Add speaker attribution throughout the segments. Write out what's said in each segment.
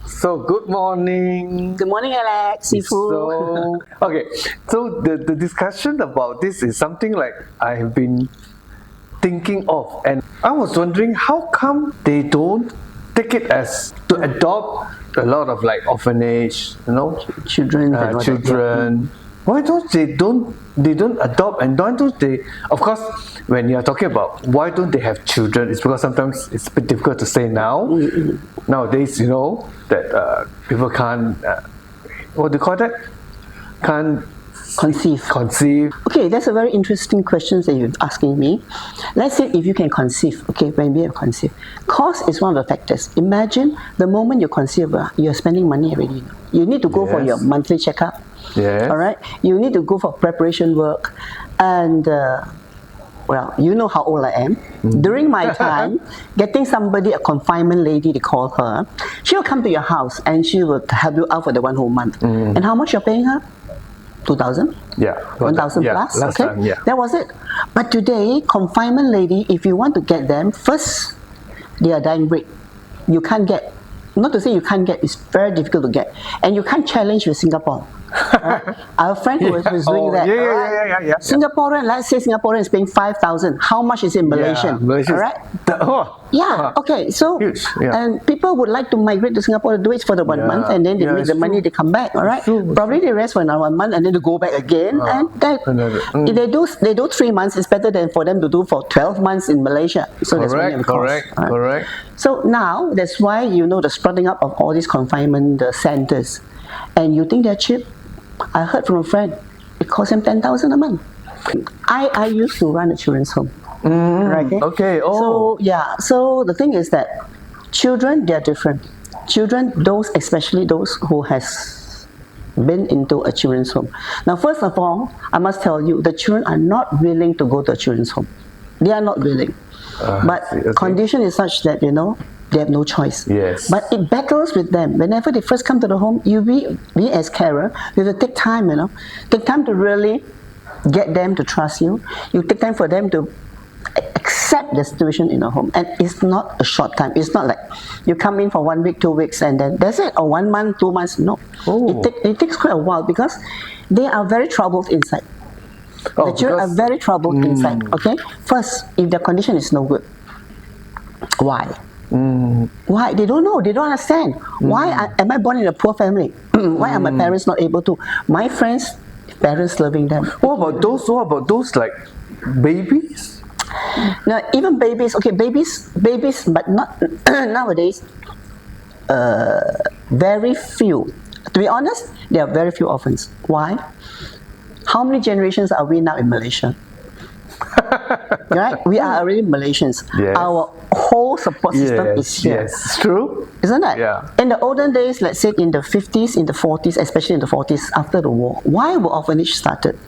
Speaker 1: So good morning.
Speaker 2: Good morning, Alex.
Speaker 1: So the discussion about this is something like I have been thinking of, and I was wondering how come they don't take it as to adopt a lot of like orphanage,
Speaker 2: Children and all that,
Speaker 1: children. Why don't adopt, and why don't they? Of course, when you are talking about why don't they have children, it's because sometimes it's a bit difficult to say now. Nowadays, that people can't. What do you call that? Can't
Speaker 2: Conceive.
Speaker 1: conceive.
Speaker 2: Okay, that's a very interesting question that you're asking me. Let's say if you can conceive, okay, when we have conceived. Cost is one of the factors. Imagine the moment you conceive, you're spending money already. You need to go for your monthly checkup.
Speaker 1: Yes.
Speaker 2: All right? You need to go for preparation work. And, well, you know how old I am. During my time, getting somebody, a confinement lady, they call her, she will come to your house and she will help you out for the 1 whole month. And how much you're paying her? 2,000?
Speaker 1: Yeah.
Speaker 2: 1,000 plus?
Speaker 1: Last
Speaker 2: Okay.
Speaker 1: time, yeah.
Speaker 2: That was it. But today, confinement lady, if you want to get them, first, they are dying breed. You can't get. Not to say you can't get, it's very difficult to get. And you can't challenge with Singapore. Right? Our friend who was doing that.
Speaker 1: Yeah.
Speaker 2: Singaporean, let's say Singaporean is paying 5,000. How much is it in Malaysian?
Speaker 1: Malaysia.
Speaker 2: All right?
Speaker 1: Yeah.
Speaker 2: Okay. So,
Speaker 1: Huge, yeah.
Speaker 2: and people would like to migrate to Singapore to do it for the 1 month, and then they make the money, they come back. All right. Probably they rest for another 1 month, and then they go back again. And that, if they do 3 months, it's better than for them to do for 12 months in Malaysia. So that's really
Speaker 1: Correct.
Speaker 2: So now that's why the sprouting up of all these confinement centers, and you think they're cheap. I heard from a friend, it costs him 10,000 a month. I used to run a children's home. Right?
Speaker 1: Okay.
Speaker 2: So the thing is that children, they're different. Children, especially those who has been into a children's home. Now, first of all, I must tell you, the children are not willing to go to a children's home. They are not willing. But condition is such that they have no choice.
Speaker 1: Yes.
Speaker 2: But it battles with them. Whenever they first come to the home, we as carer, you have to take time, Take time to really get them to trust you. You take time for them to accept the situation in a home. And it's not a short time. It's not like you come in for 1 week, 2 weeks, and then that's it. Or 1 month, 2 months. No. It takes quite a while because they are very troubled inside. The children are very troubled inside. Okay? First, if the condition is no good, why? Why? They don't know. They don't understand. Why am I born in a poor family? Why are my parents not able to? My friends, parents loving them.
Speaker 1: What about those like babies?
Speaker 2: Now, even babies. Okay, babies, but not nowadays. Very few. To be honest, there are very few orphans. Why? How many generations are we now in Malaysia? Right? We are already Malaysians.
Speaker 1: Yes.
Speaker 2: Our whole support system is here.
Speaker 1: Yes, it's true.
Speaker 2: Isn't it?
Speaker 1: Yeah.
Speaker 2: In the olden days, let's say in the 50s, in the 40s, especially in the 40s after the war, why were orphanage started?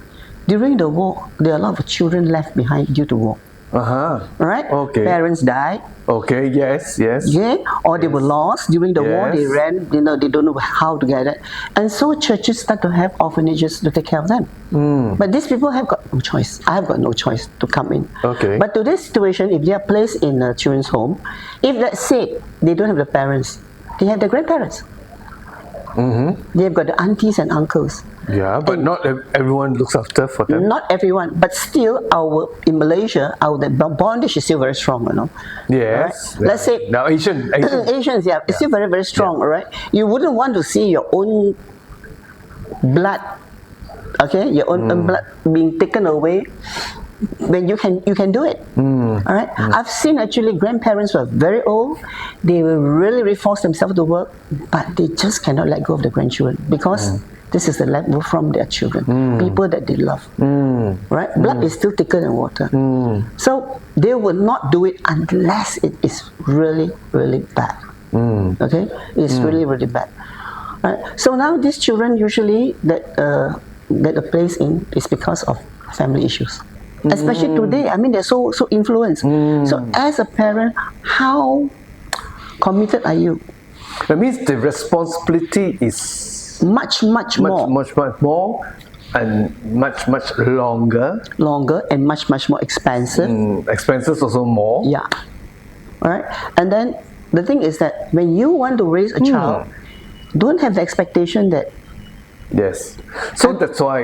Speaker 2: During the war, there are a lot of children left behind due to war. Right?
Speaker 1: Okay.
Speaker 2: Parents died.
Speaker 1: Okay, yes.
Speaker 2: Yeah, or they were lost during the war. They ran. They don't know how to get it, and so churches start to have orphanages to take care of them. But these people have got no choice. I have got no choice to come in.
Speaker 1: Okay.
Speaker 2: But to this situation, if they are placed in a children's home, if let's say they don't have the parents, they have the grandparents. They have got the aunties and uncles.
Speaker 1: Yeah, but not everyone looks after for them.
Speaker 2: Not everyone, but still, in Malaysia, the bondage is still very strong,
Speaker 1: Yes.
Speaker 2: Right? Let's say
Speaker 1: now Asians,
Speaker 2: it's still very, very strong, right? You wouldn't want to see your own blood, your own blood being taken away when you can do it. All right. I've seen actually grandparents who are very old. They will really force themselves to work, but they just cannot let go of the grandchildren because. This is the level from their children, people that they love. Right? Blood is still thicker than water. So they will not do it unless it is really, really bad. Okay? It's really, really bad. Right? So now these children usually that are placed in is because of family issues. Especially today, they're so influenced. So as a parent, how committed are you?
Speaker 1: That means the responsibility is
Speaker 2: much more
Speaker 1: and much longer
Speaker 2: and much more expensive.
Speaker 1: Expenses also more.
Speaker 2: Yeah. All right. And then the thing is that when you want to raise a child, don't have the expectation that
Speaker 1: Yes. So that's why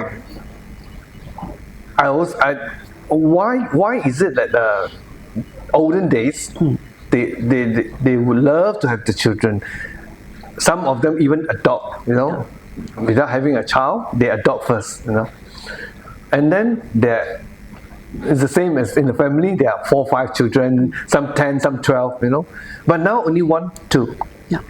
Speaker 1: why is it that the olden days they would love to have the children. Some of them even adopt, without having a child, they adopt first, and then it's the same as in the family. There are 4, 5 children, some 10, some 12, but now only 1, 2.
Speaker 2: Yeah.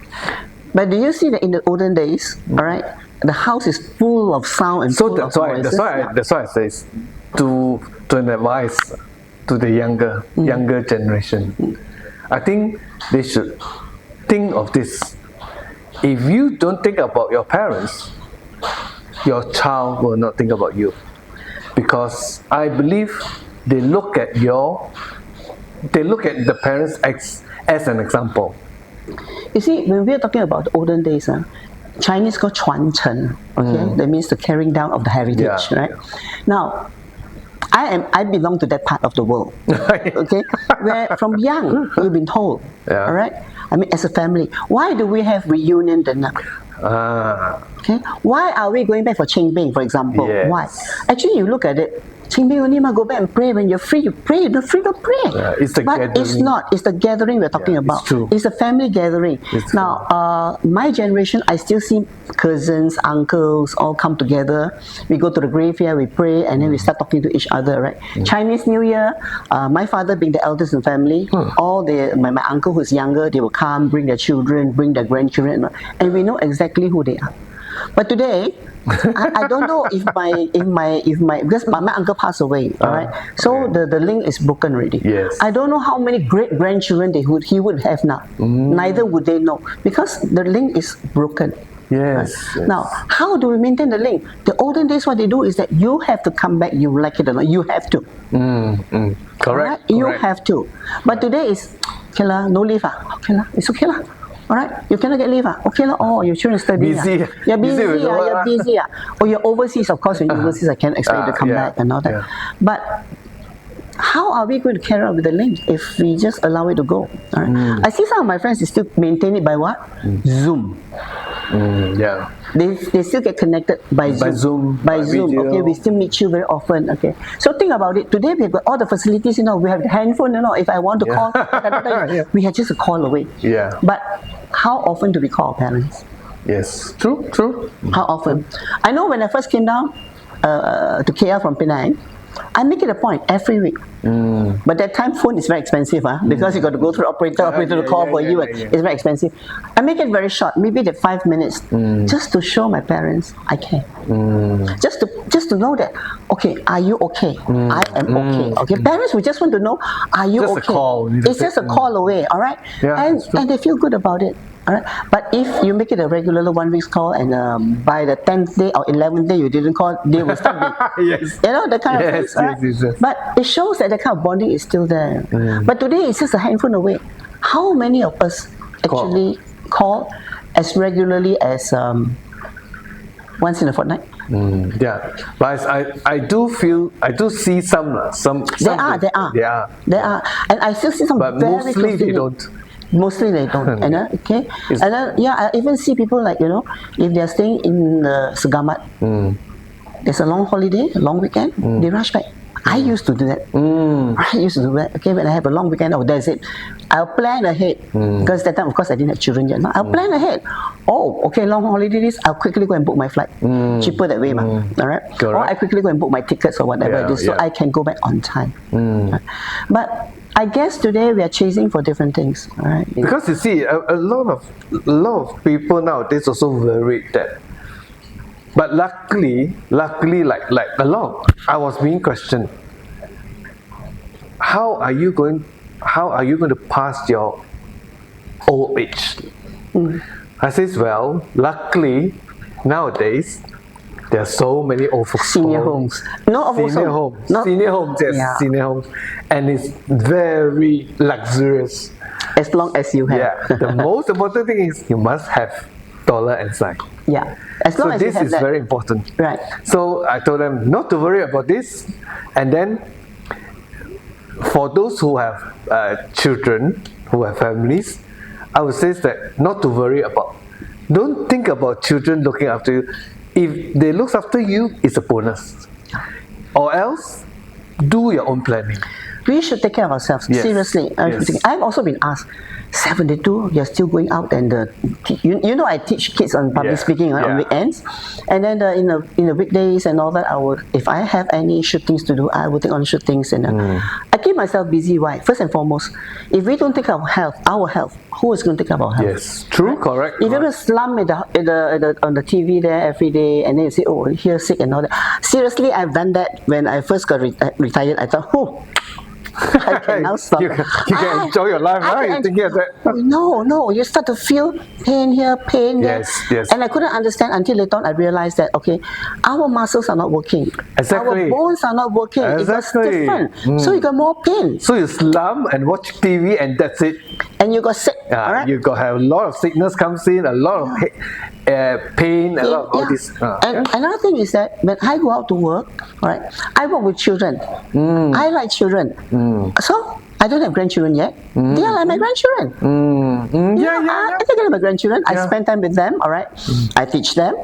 Speaker 2: But do you see that in the olden days, all right, the house is full of sound and
Speaker 1: So
Speaker 2: full
Speaker 1: that's
Speaker 2: of
Speaker 1: why
Speaker 2: voices.
Speaker 1: that's why I say to an advice to the younger generation. I think they should think of this. If you don't think about your parents, your child will not think about you, because I believe they look at the parents as an example.
Speaker 2: You see, when we are talking about the olden days, Chinese called 传承, okay? That means the carrying down of the heritage,
Speaker 1: Yeah.
Speaker 2: right? Now, I belong to that part of the world, okay? Where from young we've been told,
Speaker 1: Yeah.
Speaker 2: all right? I mean, as a family, why do we have reunion dinner? Okay, why are we going back for Qing Bing, for example?
Speaker 1: Yes.
Speaker 2: Why? Actually, you look at it. Qing Bing only go back and pray when you're free. You pray. You're not free to pray.
Speaker 1: Yeah, it's the
Speaker 2: but
Speaker 1: gathering.
Speaker 2: it's not. It's the gathering we're talking
Speaker 1: Yeah, it's
Speaker 2: about.
Speaker 1: true.
Speaker 2: It's a family gathering.
Speaker 1: It's
Speaker 2: Now, my generation, I still see cousins, uncles all come together. We go to the graveyard, we pray, and then we start talking to each other. Right? Chinese New Year. My father being the eldest in the family, all my uncle who's younger, they will come, bring their children, bring their grandchildren, and we know exactly who they are. But today, I don't know if my because my uncle passed away, all right. So
Speaker 1: okay.
Speaker 2: the link is broken already.
Speaker 1: Yes.
Speaker 2: I don't know how many great grandchildren he would have now. Neither would they know, because the link is broken.
Speaker 1: Yes,
Speaker 2: Right?
Speaker 1: yes.
Speaker 2: Now, how do we maintain the link? The olden days, what they do is that you have to come back. You like it or not, you have to.
Speaker 1: Correct.
Speaker 2: Alright? You
Speaker 1: correct.
Speaker 2: have to. But today is okay lah, no leave okay lah, it's okay lah. Alright, you cannot get leave okay lah. Oh, your children studying.
Speaker 1: Busy.
Speaker 2: You're busy.
Speaker 1: Busy with the work,
Speaker 2: You're busy. Or you're overseas. Of course, when you're overseas, I can't expect you to come
Speaker 1: yeah,
Speaker 2: back and all that.
Speaker 1: yeah.
Speaker 2: But how are we going to carry on with the link if we just allow it to go? Alright. I see some of my friends they still maintain it by what? Zoom.
Speaker 1: Yeah.
Speaker 2: They still get connected by Zoom.
Speaker 1: by video.
Speaker 2: Okay, we still meet you very often. Okay, so think about it. Today we've got all the facilities. We have the handphone. If I want to call,
Speaker 1: Yeah.
Speaker 2: we are just a call away.
Speaker 1: Yeah.
Speaker 2: But how often do we call our parents?
Speaker 1: Yes. True. True.
Speaker 2: How often? I know when I first came down to KL from Penang, I make it a point every week. But that time phone is very expensive, because you got to go through operator to call for you.
Speaker 1: Yeah.
Speaker 2: It's very expensive. I make it very short, maybe the 5 minutes, just to show my parents I care. Just to know that, okay, are you okay? I am okay. Okay, parents we just want to know, are you
Speaker 1: Just a
Speaker 2: okay?
Speaker 1: call.
Speaker 2: It's just a call away, all right?
Speaker 1: Yeah,
Speaker 2: and
Speaker 1: it's true.
Speaker 2: and they feel good about it. All right. But if you make it a regular 1 week's call, and by the 10th day or 11th day you didn't call, they will start
Speaker 1: Yes.
Speaker 2: that kind of
Speaker 1: Yes,
Speaker 2: things, right?
Speaker 1: yes.
Speaker 2: But it shows that the kind of bonding is still there. But today it's just a handphone away. How many of us actually call as regularly as once in a fortnight?
Speaker 1: Yeah, but I do see some.
Speaker 2: There are, and I still see some
Speaker 1: But
Speaker 2: very
Speaker 1: mostly
Speaker 2: close to
Speaker 1: they
Speaker 2: me.
Speaker 1: don't.
Speaker 2: Mostly they don't, okay. And then I even see people like if they are staying in Segamat, there's a long holiday, a long weekend, they rush back. I used to do that. I used to do that. Okay, when I have a long weekend, that's it. I'll plan ahead, because that time, of course, I didn't have children yet. I'll plan ahead. Oh, okay, long holidays. I'll quickly go and book my flight. Cheaper that way, all right.
Speaker 1: Correct.
Speaker 2: Or I quickly go and book my tickets or whatever it is, so I can go back on time. But I guess today we are chasing for different things, all right?
Speaker 1: Because you see, a lot of people nowadays also worried that. But luckily, like a lot, I was being questioned. How are you going to pass your old age? I says, well, luckily nowadays there are so many old folks
Speaker 2: Senior homes. No,
Speaker 1: senior
Speaker 2: also,
Speaker 1: homes, senior homes, yes,
Speaker 2: Yeah.
Speaker 1: senior homes, and it's very luxurious.
Speaker 2: as long as you have.
Speaker 1: Yeah, the most important thing is you must have dollar and sign.
Speaker 2: Yeah. As long
Speaker 1: So
Speaker 2: as you
Speaker 1: this
Speaker 2: have
Speaker 1: is
Speaker 2: that.
Speaker 1: very important.
Speaker 2: Right.
Speaker 1: So I told them not to worry about this, and then for those who have children, who have families, I would say that not to worry about don't think about children looking after you. If they look after you, it's a bonus. Or else, do your own planning.
Speaker 2: We should take care of ourselves.
Speaker 1: Yes.
Speaker 2: Seriously.
Speaker 1: Yes.
Speaker 2: I've also been asked, 72, you're still going out and you know I teach kids on public speaking on weekends, and then in the weekdays and all that, if I have any shootings to do, I will take on shootings, and I keep myself busy. Why? First and foremost, if we don't take care of our health, who is going to take care of our health?
Speaker 1: Yes, true, right? Correct.
Speaker 2: If you're going to slum on the TV there every day, and then you say, oh, here's sick and all that. Seriously, I've done that when I first got retired. I thought, oh, I can now stop.
Speaker 1: You can enjoy your life, right? You're thinking of that.
Speaker 2: No, you start to feel pain here, pain there.
Speaker 1: Yes.
Speaker 2: And I couldn't understand until later on I realized that, okay, our muscles are not working.
Speaker 1: Exactly.
Speaker 2: Our bones are not working.
Speaker 1: Exactly.
Speaker 2: It's different. So you got more pain.
Speaker 1: So you slump and watch TV and that's it.
Speaker 2: And you got sick. All right?
Speaker 1: You got have a lot of sickness comes in, a lot of pain, a lot of all this.
Speaker 2: And another thing is that when I go out to work, all right, I work with children. I like children. So I don't have grandchildren yet. They are like my grandchildren. I take care of my grandchildren. I spend time with them. All right, I teach them.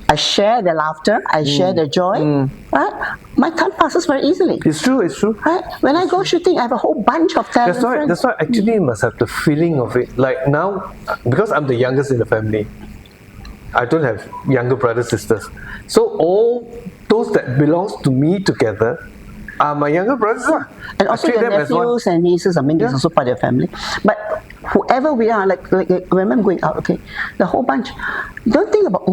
Speaker 2: I share their laughter. I share their joy. Right, my time passes very easily.
Speaker 1: It's true.
Speaker 2: Right, when I go shooting, I have a whole bunch of talent friends.
Speaker 1: That's why actually you must have the feeling of it. Like now, because I'm the youngest in the family, I don't have younger brothers, sisters. So all those that belongs to me together are my younger brothers.
Speaker 2: And also your nephews and nieces, I mean, this is also part of your family. But whoever we are, like when I'm going out, okay, the whole bunch, don't think about,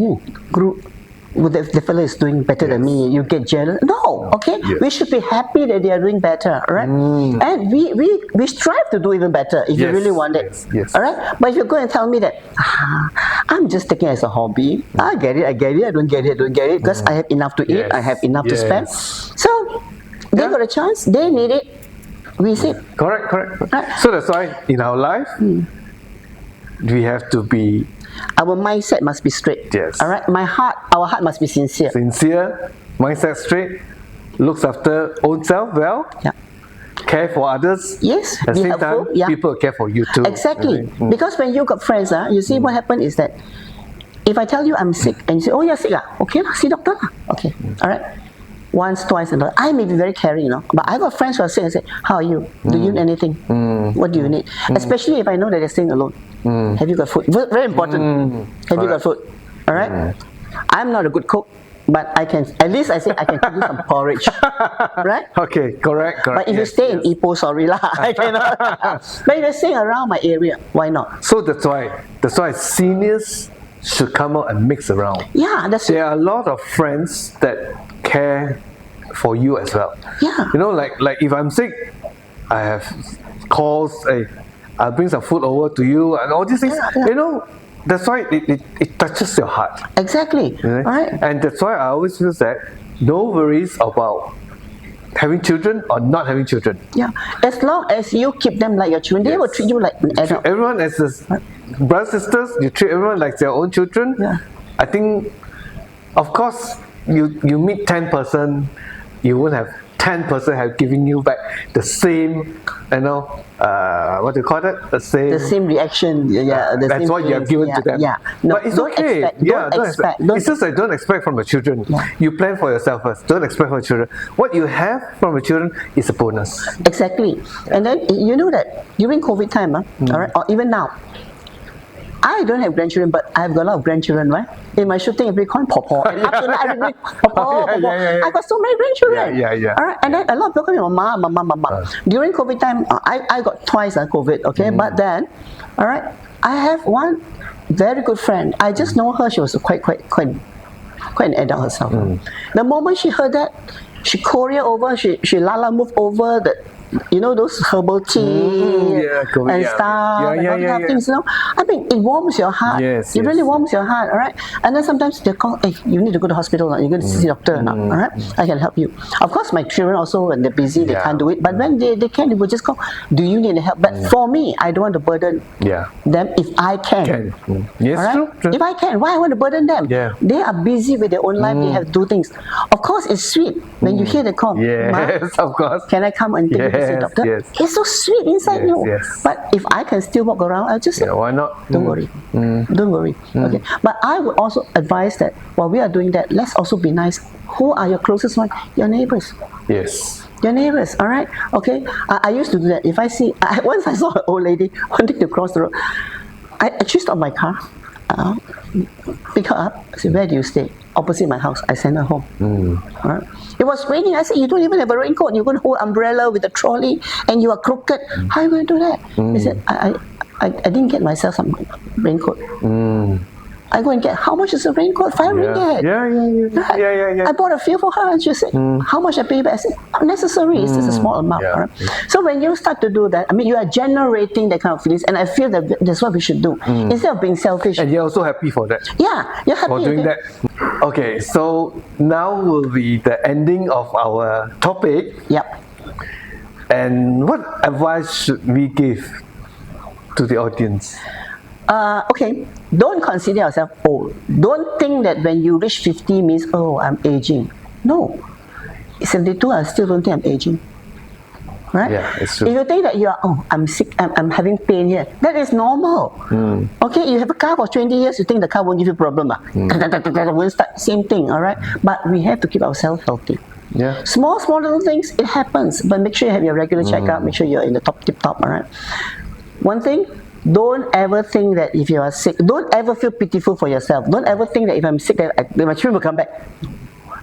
Speaker 2: group, the fellow is doing better than me, you get jealous. No, okay? We should be happy that they are doing better, all right? And we strive to do even better if you really want it. All right? But if you're going to tell me that, I'm just taking it as a hobby, I get it, I don't get it, because I have enough to eat, I have enough to spend. So, they got a chance, they need it, we see.
Speaker 1: Correct. Right. So that's why in our life, we have to be...
Speaker 2: Our mindset must be straight.
Speaker 1: Yes.
Speaker 2: All right. Our heart must be sincere.
Speaker 1: Mindset straight, looks after own self well.
Speaker 2: Yeah.
Speaker 1: Care for others.
Speaker 2: Yes.
Speaker 1: At the same time, people care for you too.
Speaker 2: Exactly. Because when you got friends, you see what happens is that if I tell you I'm sick and you say, oh, you're sick, okay, see doctor. Okay. All right. Once, twice, and I may be very caring, but I got friends who are sick and say, how are you? Do you need anything? What do you need? Especially if I know that they're staying alone. Have you got food? Very important. Have you got food? All right. I'm not a good cook, but I can. At least I say I can cook you some porridge, right?
Speaker 1: Okay, correct.
Speaker 2: But if you stay in Ipoh, sorry lah, I cannot. But if you're staying around my area, why not?
Speaker 1: So that's why seniors should come out and mix around.
Speaker 2: Yeah,
Speaker 1: there are a lot of friends that care for you as well.
Speaker 2: Yeah.
Speaker 1: Like if I'm sick, I have calls. I'll bring some food over to you and all these things. That's why it touches your heart.
Speaker 2: Exactly.
Speaker 1: Right?
Speaker 2: Right.
Speaker 1: And that's why I always feel that no worries about having children or not having children.
Speaker 2: Yeah. As long as you keep them like your children, they will treat you like an adult.
Speaker 1: Everyone as brothers, sisters, you treat everyone like their own children.
Speaker 2: Yeah.
Speaker 1: I think, of course, you meet 10 person, you won't have 10% have given you back the same, what do you call it? The same reaction.
Speaker 2: Yeah,
Speaker 1: that's what you have given to them.
Speaker 2: Yeah, no,
Speaker 1: but it's
Speaker 2: don't
Speaker 1: okay.
Speaker 2: Don't expect.
Speaker 1: It's just like don't expect from your children.
Speaker 2: Yeah.
Speaker 1: You plan for yourself first. Don't expect from your children. What you have from your children is a bonus.
Speaker 2: Exactly. And then you know that during COVID time, all right, or even now, I don't have grandchildren, but I've got a lot of grandchildren, right? In my shooting, we call Pawpaw. And up to now, everybody, Pawpaw. I've got so many grandchildren.
Speaker 1: Yeah.
Speaker 2: All right, and then a lot of people call me Mama. During COVID time, I got twice COVID, okay? But then, all right, I have one very good friend. I just know her. She was quite an adult herself. The moment she heard that, she courier over, she Lala moved over those herbal tea and stuff, and all these things, I mean, it warms your heart. It really warms your heart, all right? And then sometimes they call, hey, you need to go to hospital now. You're going to see a doctor now, all right? I can help you. Of course, my children also, when they're busy, they can't do it. But when they can, they will just call, do you need help? But for me, I don't want to burden them if I can.
Speaker 1: Yes,
Speaker 2: right?
Speaker 1: true.
Speaker 2: If I can, why I want to burden them? They are busy with their own life. They have to do things. Of course, it's sweet when you hear the call.
Speaker 1: Yes, of course.
Speaker 2: Can I come and take you to see a doctor?
Speaker 1: Yes.
Speaker 2: It's so sweet inside you. But if I can still walk around, I'll just say,
Speaker 1: Yeah, why not?
Speaker 2: don't worry. Don't worry. Okay. But I would also advise that while we are doing that, let's also be nice. Who are your closest ones? Your neighbors.
Speaker 1: Yes.
Speaker 2: Your neighbors, all right? Okay. I used to do that. If I see, once I saw an old lady wanting to cross the road, I actually stopped my car, pick her up. I said, where do you stay? Opposite my house. I send her home. All right. It was raining. I said, you don't even have a raincoat. You're going to hold umbrella with a trolley, and you are crooked. How are you going to do that? He said, I didn't get myself some raincoat. I go and get, how much is a raincoat? 5 ringgit.
Speaker 1: Yeah.
Speaker 2: I bought a few for her, and she said, how much I pay back? I said, unnecessary. It's just a small amount.
Speaker 1: Yeah.
Speaker 2: All right? So when you start to do that, I mean, you are generating that kind of feelings, and I feel that that's what we should do. Instead of being selfish.
Speaker 1: And you're also happy for that.
Speaker 2: Yeah, you're happy.
Speaker 1: For doing that. Okay, so now will be the ending of our topic.
Speaker 2: Yep.
Speaker 1: And what advice should we give to the audience?
Speaker 2: Okay, don't consider yourself old. Don't think that when you reach 50 means, oh, I'm aging. No. 72, I still don't think I'm aging. Right?
Speaker 1: Yeah, it's true.
Speaker 2: If you think that you are, oh, I'm sick, I'm having pain here, that is normal. Okay, you have a car for 20 years, you think the car won't give you a problem. Won't start, same thing, all right? But we have to keep ourselves healthy.
Speaker 1: Yeah.
Speaker 2: Small little things, it happens. But make sure you have your regular checkup, make sure you're in the tip top, all right? One thing, don't ever think that if you are sick, don't ever feel pitiful for yourself. Don't ever think that if I'm sick, that my children will come back.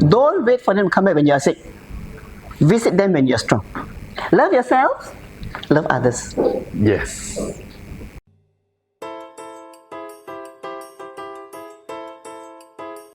Speaker 2: Don't wait for them to come back when you are sick. Visit them when you're strong. Love yourself, love others.
Speaker 1: Yes.